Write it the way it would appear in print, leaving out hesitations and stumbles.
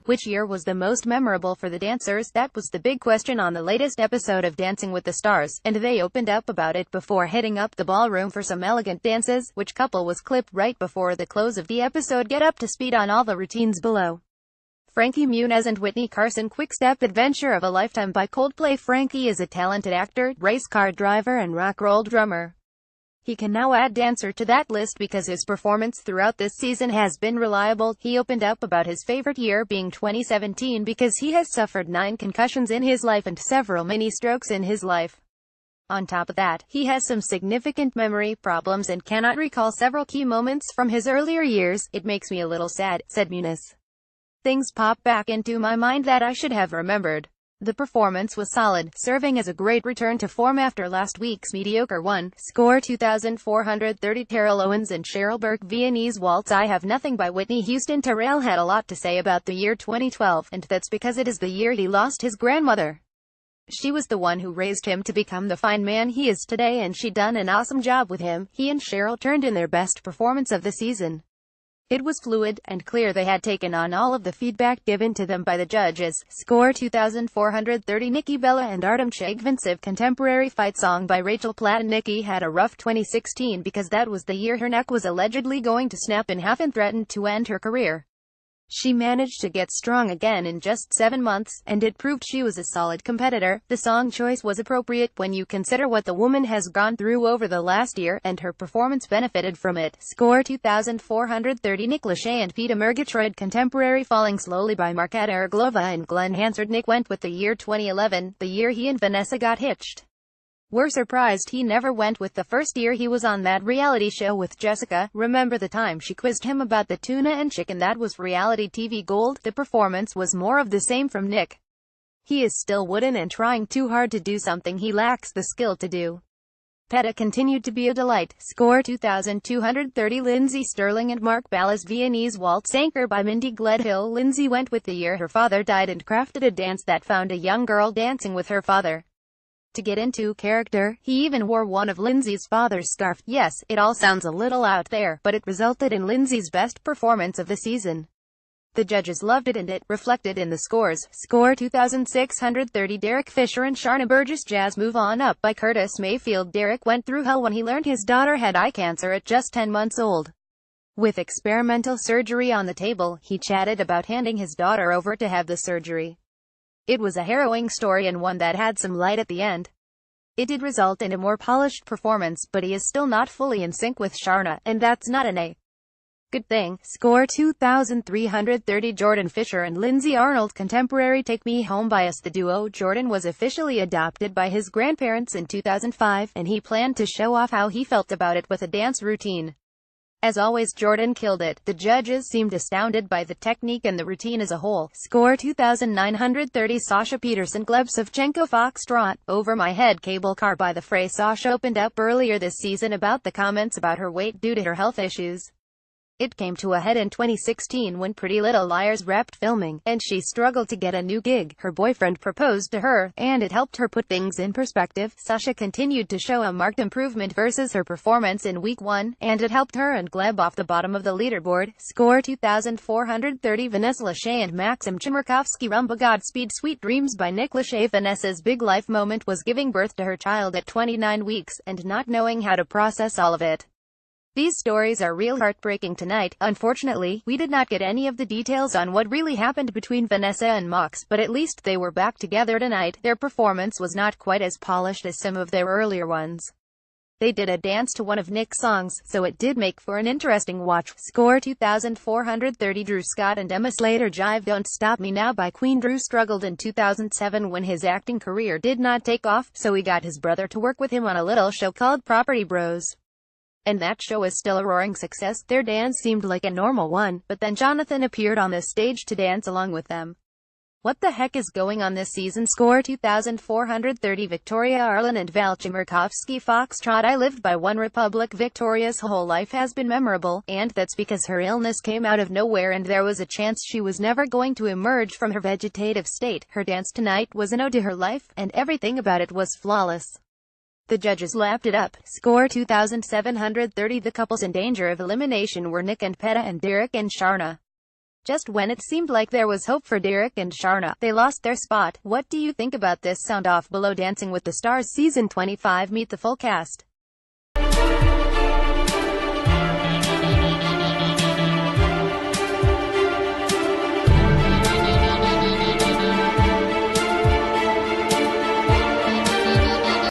Which year was the most memorable for the dancers? That was the big question on the latest episode of Dancing with the Stars, and they opened up about it before heading up the ballroom for some elegant dances. Which couple was clipped right before the close of the episode? Get up to speed on all the routines below. Frankie Muniz and Whitney Carson. Quick Step Adventure of a Lifetime by Coldplay. Frankie is a talented actor, race car driver and rock roll drummer. He can now add dancer to that list because his performance throughout this season has been reliable. He opened up about his favorite year being 2017 because he has suffered 9 concussions in his life and several mini-strokes in his life. On top of that, he has some significant memory problems and cannot recall several key moments from his earlier years. It makes me a little sad, said Muniz. Things pop back into my mind that I should have remembered. The performance was solid, serving as a great return to form after last week's mediocre one. Score 2,430. Terrell Owens and Cheryl Burke. Viennese Waltz. I Have Nothing by Whitney Houston. Terrell had a lot to say about the year 2012, and that's because it is the year he lost his grandmother. She was the one who raised him to become the fine man he is today, and she done an awesome job with him. He and Cheryl turned in their best performance of the season. It was fluid and clear they had taken on all of the feedback given to them by the judges. Score 2,430. Nikki Bella and Artem Chagvintsev. Contemporary fight song by Rachel Platt. Nikki had a rough 2016 because that was the year her neck was allegedly going to snap in half and threatened to end her career. She managed to get strong again in just 7 months, and it proved she was a solid competitor. The song choice was appropriate when you consider what the woman has gone through over the last year, and her performance benefited from it. Score 2,430. Nick Lachey and Peta Murgatroyd. Contemporary Falling Slowly by Marketa Irglova and Glenn Hansard. Nick went with the year 2011, the year he and Vanessa got hitched. We're surprised he never went with the first year he was on that reality show with Jessica. Remember the time she quizzed him about the tuna and chicken? That was reality TV gold. The performance was more of the same from Nick. He is still wooden and trying too hard to do something he lacks the skill to do. Peta continued to be a delight. Score 2,230. Lindsey Sterling and Mark Ballas. Viennese Waltz. Anchor by Mindy Gledhill. Lindsey went with the year her father died and crafted a dance that found a young girl dancing with her father. To get into character, he even wore one of Lindsey's father's scarf. Yes, it all sounds a little out there, but it resulted in Lindsey's best performance of the season. The judges loved it and it reflected in the scores. Score 2,630. Derek Fisher and Sharna Burgess. Jazz Move On Up by Curtis Mayfield. Derek went through hell when he learned his daughter had eye cancer at just 10 months old. With experimental surgery on the table, he chatted about handing his daughter over to have the surgery. It was a harrowing story and one that had some light at the end. It did result in a more polished performance, but he is still not fully in sync with Sharna, and that's not a good thing. Score 2,330. Jordan Fisher and Lindsay Arnold. Contemporary Take Me Home by Us. The duo. Jordan was officially adopted by his grandparents in 2005, and he planned to show off how he felt about it with a dance routine. As always, Jordan killed it. The judges seemed astounded by the technique and the routine as a whole. Score 2,930. Sasha Peterson. Gleb Savchenko. Foxtrot. Over My Head Cable Car by The Fray. Sasha opened up earlier this season about the comments about her weight due to her health issues. It came to a head in 2016 when Pretty Little Liars wrapped filming, and she struggled to get a new gig. Her boyfriend proposed to her, and it helped her put things in perspective. Sasha continued to show a marked improvement versus her performance in week 1, and it helped her and Gleb off the bottom of the leaderboard. Score 2,430. Vanessa Lachey and Maxim Chmerkovskiy. Rumba Godspeed Sweet Dreams by Nick Lachey. Vanessa's big life moment was giving birth to her child at 29 weeks, and not knowing how to process all of it. These stories are real heartbreaking tonight. Unfortunately, we did not get any of the details on what really happened between Vanessa and Mox, but at least they were back together tonight. Their performance was not quite as polished as some of their earlier ones. They did a dance to one of Nick's songs, so it did make for an interesting watch. Score 2,430. Drew Scott and Emma Slater. Jive Don't Stop Me Now by Queen. Drew struggled in 2007 when his acting career did not take off, so he got his brother to work with him on a little show called Property Bros. And that show is still a roaring success. Their dance seemed like a normal one, but then Jonathan appeared on the stage to dance along with them. What the heck is going on this season? Score 2,430. Victoria Arlen and Val Chmerkovskiy. Foxtrot. I lived by One Republic. Victoria's whole life has been memorable, and that's because her illness came out of nowhere and there was a chance she was never going to emerge from her vegetative state. Her dance tonight was an ode to her life, and everything about it was flawless. The judges lapped it up. Score 2,730. The couples in danger of elimination were Nick and Peta and Derek and Sharna. Just when it seemed like there was hope for Derek and Sharna, they lost their spot. What do you think about this? Sound off below. Dancing with the Stars Season 25. Meet the full cast.